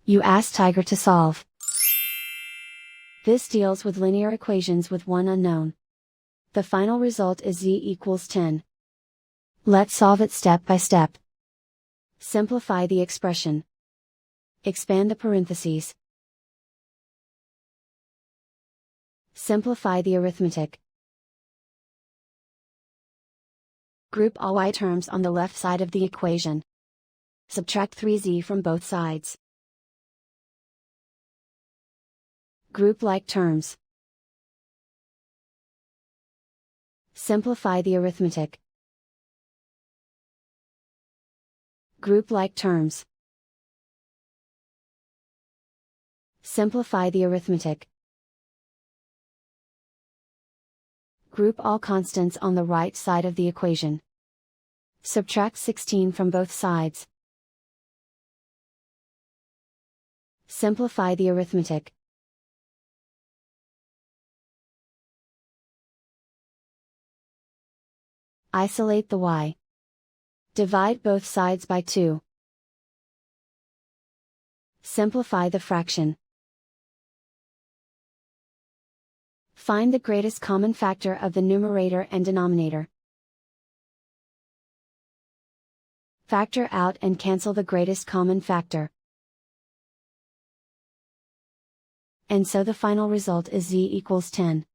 You ask Tiger to solve. This deals with linear equations with one unknown. The final result is z equals 10. Let's solve it step by step. Simplify the expression. Expand the parentheses. Simplify the arithmetic. Group all y terms on the left side of the equation. Subtract 3z from both sides. Group like terms. Simplify the arithmetic. Group like terms. Simplify the arithmetic. Group all constants on the right side of the equation. Subtract 16 from both sides. Simplify the arithmetic. Isolate the y. Divide both sides by 2. Simplify the fraction. Find the greatest common factor of the numerator and denominator. Factor out and cancel the greatest common factor. And so the final result is z equals 10.